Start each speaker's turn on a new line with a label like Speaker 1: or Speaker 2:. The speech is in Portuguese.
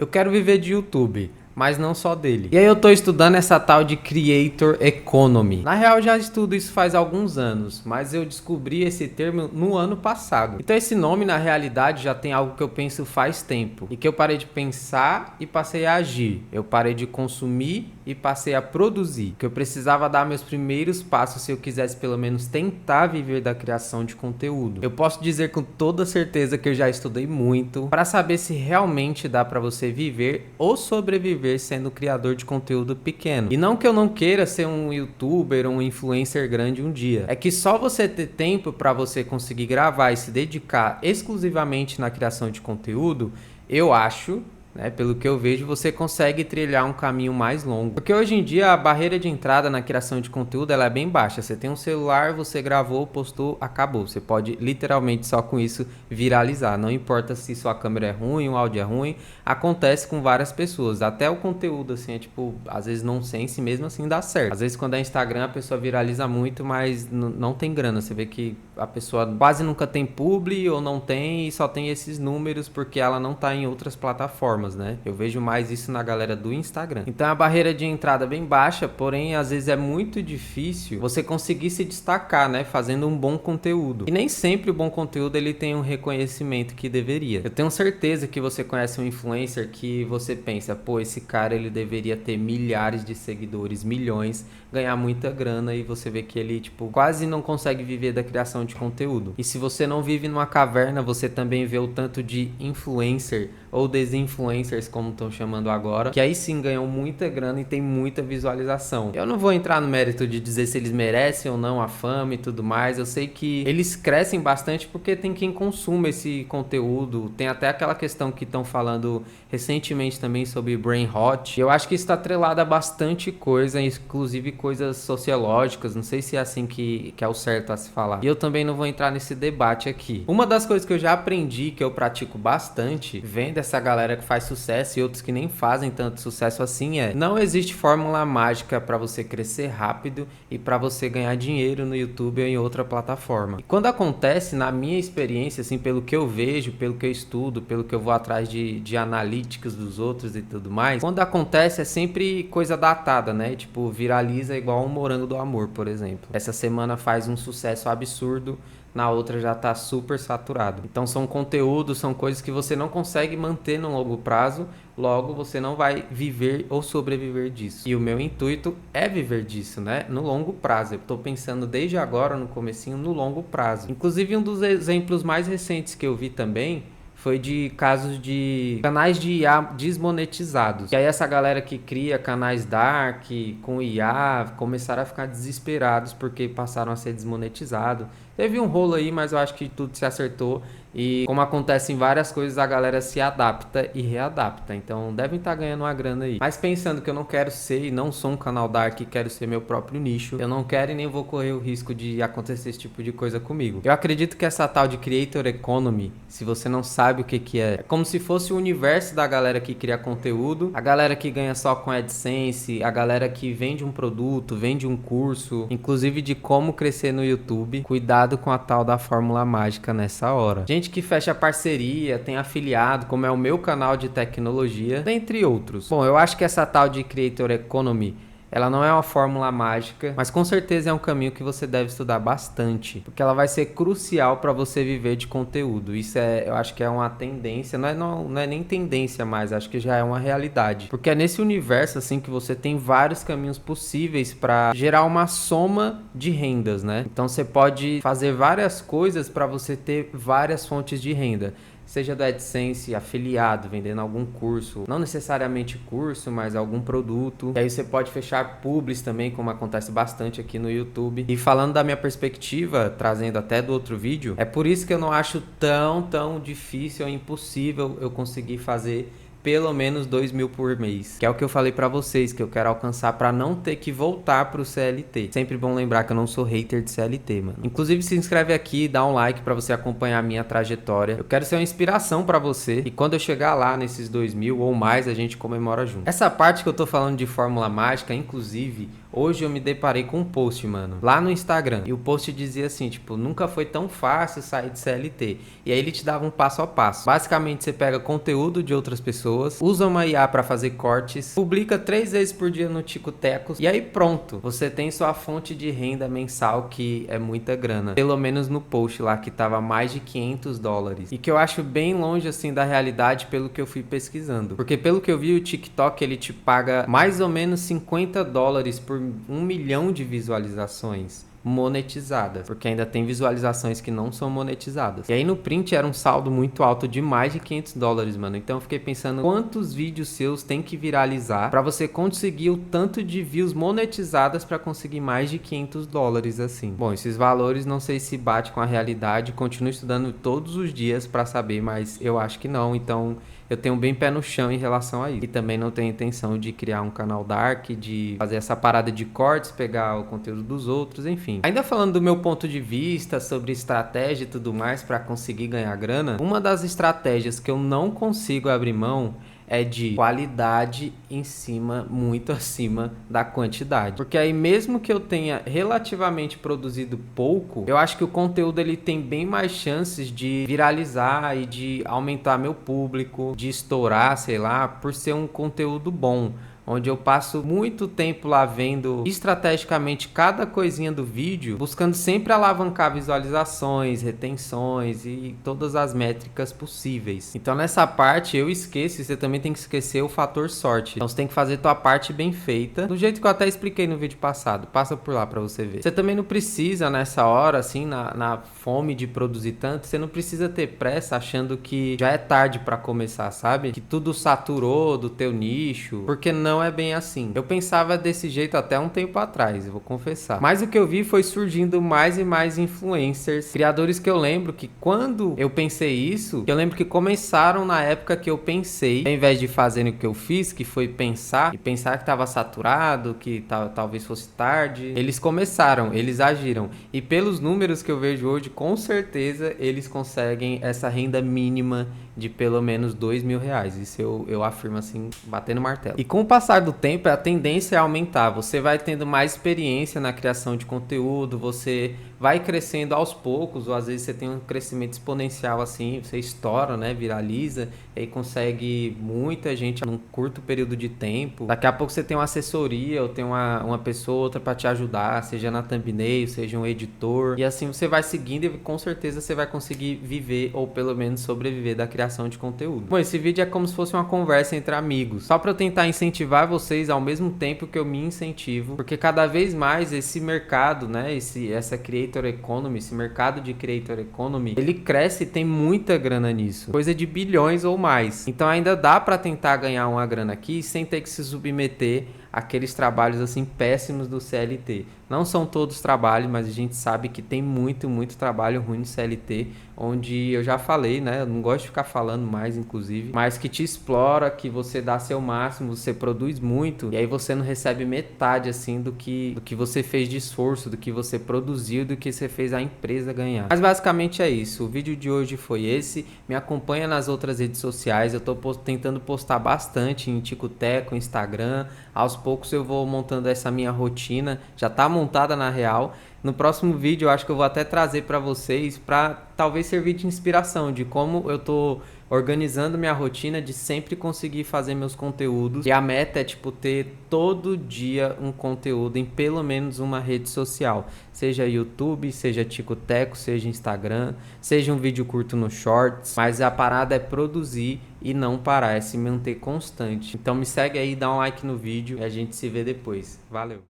Speaker 1: Eu quero viver de YouTube, mas não só dele. E aí eu tô estudando essa tal de Creator Economy. Na real, eu já estudo isso faz alguns anos, mas eu descobri esse termo no ano passado. Então esse nome, na realidade, já tem algo que eu penso faz tempo. E que eu parei de pensar e passei a agir. Eu parei de consumir e passei a produzir. Que eu precisava dar meus primeiros passos se eu quisesse pelo menos tentar viver da criação de conteúdo. Eu posso dizer com toda certeza que eu já estudei muito para saber se realmente dá para você viver ou sobreviver sendo criador de conteúdo pequeno. E não que eu não queira ser um youtuber ou um influencer grande um dia. É que só você ter tempo para você conseguir gravar e se dedicar exclusivamente na criação de conteúdo, eu acho, né, pelo que eu vejo, você consegue trilhar um caminho mais longo. Porque hoje em dia a barreira de entrada na criação de conteúdo ela é bem baixa. Você tem um celular, você gravou, postou, acabou. Você pode literalmente só com isso viralizar. Não importa se sua câmera é ruim, o áudio é ruim. Acontece com várias pessoas. Até o conteúdo assim é tipo, às vezes nonsense, mesmo assim dá certo. Às vezes quando é Instagram a pessoa viraliza muito, mas não tem grana. Você vê que a pessoa quase nunca tem publi ou não tem e só tem esses números porque ela não tá em outras plataformas. Né? Eu vejo mais isso na galera do Instagram. Então a barreira de entrada é bem baixa, porém às vezes é muito difícil você conseguir se destacar, né, fazendo um bom conteúdo. E nem sempre o bom conteúdo ele tem um reconhecimento que deveria. Eu tenho certeza que você conhece um influencer que você pensa, pô, esse cara ele deveria ter milhares de seguidores, milhões, ganhar muita grana e você vê que ele tipo quase não consegue viver da criação de conteúdo. E se você não vive numa caverna, você também vê o tanto de influencer ou desinfluencers, como estão chamando agora, que aí sim ganham muita grana e tem muita visualização. Eu não vou entrar no mérito de dizer se eles merecem ou não a fama e tudo mais. Eu sei que eles crescem bastante porque tem quem consuma esse conteúdo. Tem até aquela questão que estão falando recentemente também sobre brain rot. Eu acho que isso está atrelado a bastante coisa, inclusive coisas sociológicas. Não sei se é assim que é o certo a se falar. E eu também não vou entrar nesse debate aqui. Uma das coisas que eu já aprendi, que eu pratico bastante, vendo essa galera que faz sucesso e outros que nem fazem tanto sucesso assim, não existe fórmula mágica para você crescer rápido e para você ganhar dinheiro no YouTube ou em outra plataforma. E quando acontece, na minha experiência, assim, pelo que eu vejo, pelo que eu estudo, pelo que eu vou atrás de analíticos dos outros e tudo mais, quando acontece é sempre coisa datada, né? Tipo, viraliza igual um Morango do Amor, por exemplo. Essa semana faz um sucesso absurdo, na outra já tá super saturado. Então são conteúdos, são coisas que você não consegue manter no longo prazo, logo você não vai viver ou sobreviver disso. E o meu intuito é viver disso, né? No longo prazo. Eu tô pensando desde agora, no comecinho, no longo prazo. Inclusive um dos exemplos mais recentes que eu vi também foi de casos de canais de IA desmonetizados. E aí essa galera que cria canais dark com IA começaram a ficar desesperados porque passaram a ser desmonetizados. Teve um rolo aí, mas eu acho que tudo se acertou. E como acontece em várias coisas, a galera se adapta e readapta. Então devem estar ganhando uma grana aí. Mas pensando que eu não quero ser e não sou um canal dark, quero ser meu próprio nicho, eu não quero e nem vou correr o risco de acontecer esse tipo de coisa comigo. Eu acredito que essa tal de Creator Economy, se você não sabe o que é como se fosse o universo da galera que cria conteúdo, a galera que ganha só com AdSense, a galera que vende um produto, vende um curso, inclusive de como crescer no YouTube. Cuidado com a tal da fórmula mágica nessa hora. Gente que fecha parceria, tem afiliado, como é o meu canal de tecnologia, dentre outros. Bom, eu acho que essa tal de Creator Economy, ela não é uma fórmula mágica, mas com certeza é um caminho que você deve estudar bastante, porque ela vai ser crucial para você viver de conteúdo. Isso eu acho que é uma tendência, não é nem tendência mais, acho que já é uma realidade. Porque é nesse universo assim que você tem vários caminhos possíveis para gerar uma soma de rendas, né? Então você pode fazer várias coisas para você ter várias fontes de renda. Seja do AdSense, afiliado, vendendo algum curso, não necessariamente curso, mas algum produto. E aí você pode fechar publis também, como acontece bastante aqui no YouTube. E falando da minha perspectiva, trazendo até do outro vídeo, é por isso que eu não acho tão difícil ou impossível eu conseguir fazer pelo menos 2.000 por mês, que é o que eu falei pra vocês, que eu quero alcançar pra não ter que voltar pro CLT. Sempre bom lembrar que eu não sou hater de CLT, mano. Inclusive se inscreve aqui, dá um like pra você acompanhar a minha trajetória. Eu quero ser uma inspiração pra você e quando eu chegar lá nesses 2.000 ou mais, a gente comemora junto. Essa parte que eu tô falando de fórmula mágica, inclusive, Hoje eu me deparei com um post, mano, lá no Instagram. E o post dizia assim, tipo, nunca foi tão fácil sair de CLT. E aí ele te dava um passo a passo. Basicamente, você pega conteúdo de outras pessoas, usa uma IA pra fazer cortes, publica 3 vezes por dia no Tico Tecos. E aí pronto, você tem sua fonte de renda mensal, que é muita grana. Pelo menos no post lá, que tava mais de $500. E que eu acho bem longe, assim, da realidade pelo que eu fui pesquisando. Porque pelo que eu vi, o TikTok, ele te paga mais ou menos $50 por 1 milhão de visualizações monetizadas, porque ainda tem visualizações que não são monetizadas. E aí no print era um saldo muito alto de mais de $500, mano. Então eu fiquei pensando quantos vídeos seus tem que viralizar para você conseguir o tanto de views monetizadas para conseguir mais de $500 assim. Bom, esses valores não sei se bate com a realidade, continuo estudando todos os dias para saber, mas eu acho que não. Então eu tenho bem pé no chão em relação a isso. E também não tenho intenção de criar um canal dark, de fazer essa parada de cortes, pegar o conteúdo dos outros, enfim. Ainda falando do meu ponto de vista sobre estratégia e tudo mais para conseguir ganhar grana, uma das estratégias que eu não consigo abrir mão é de qualidade muito acima da quantidade. Porque aí mesmo que eu tenha relativamente produzido pouco, eu acho que o conteúdo ele tem bem mais chances de viralizar e de aumentar meu público, de estourar, sei lá, por ser um conteúdo bom. Onde eu passo muito tempo lá vendo estrategicamente cada coisinha do vídeo, buscando sempre alavancar visualizações, retenções e todas as métricas possíveis. Então nessa parte eu esqueço, e você também tem que esquecer o fator sorte. Então você tem que fazer tua parte bem feita, do jeito que eu até expliquei no vídeo passado. Passa por lá pra você ver. Você também não precisa nessa hora, assim, na fome de produzir tanto, você não precisa ter pressa achando que já é tarde pra começar, sabe? Que tudo saturou do teu nicho, porque não é bem assim. Eu pensava desse jeito até um tempo atrás, eu vou confessar. Mas o que eu vi foi surgindo mais e mais influencers, criadores que eu lembro que quando eu pensei isso, eu lembro que começaram na época que eu pensei, ao invés de fazerem o que eu fiz, que foi pensar, e pensar que tava saturado, que talvez fosse tarde, eles começaram, eles agiram. E pelos números que eu vejo hoje, com certeza eles conseguem essa renda mínima de pelo menos R$2.000. Isso eu afirmo assim, batendo martelo. E com o passar do tempo, a tendência é aumentar. Você vai tendo mais experiência na criação de conteúdo, você vai crescendo aos poucos, ou às vezes você tem um crescimento exponencial assim, você estoura, né, viraliza, e aí consegue muita gente num curto período de tempo. Daqui a pouco você tem uma assessoria, ou tem uma pessoa ou outra para te ajudar, seja na thumbnail, seja um editor, e assim você vai seguindo e com certeza você vai conseguir viver, ou pelo menos sobreviver da criação de conteúdo. Bom, esse vídeo é como se fosse uma conversa entre amigos, só para eu tentar incentivar vocês ao mesmo tempo que eu me incentivo, porque cada vez mais esse mercado, né, essa creator economy, esse mercado de creator economy, ele cresce e tem muita grana nisso, coisa de bilhões ou mais. Então ainda dá para tentar ganhar uma grana aqui sem ter que se submeter àqueles trabalhos assim péssimos do CLT. Não são todos trabalhos, mas a gente sabe que tem muito trabalho ruim no CLT, onde eu já falei, né? Eu não gosto de ficar falando mais, inclusive, mas que te explora, que você dá seu máximo, você produz muito, e aí você não recebe metade, assim, do que você fez de esforço, do que você produziu, do que você fez a empresa ganhar. Mas basicamente é isso. O vídeo de hoje foi esse. Me acompanha nas outras redes sociais. Eu tô tentando postar bastante em Tico Teco, Instagram. Aos poucos eu vou montando essa minha rotina. Já tá montada na real. No próximo vídeo eu acho que eu vou até trazer para vocês, para talvez servir de inspiração de como eu tô organizando minha rotina de sempre conseguir fazer meus conteúdos. E a meta é tipo ter todo dia um conteúdo em pelo menos uma rede social, seja YouTube, seja Tico Teco, seja Instagram, seja um vídeo curto no Shorts, mas a parada é produzir e não parar, é se manter constante. Então me segue aí, dá um like no vídeo e a gente se vê depois. Valeu!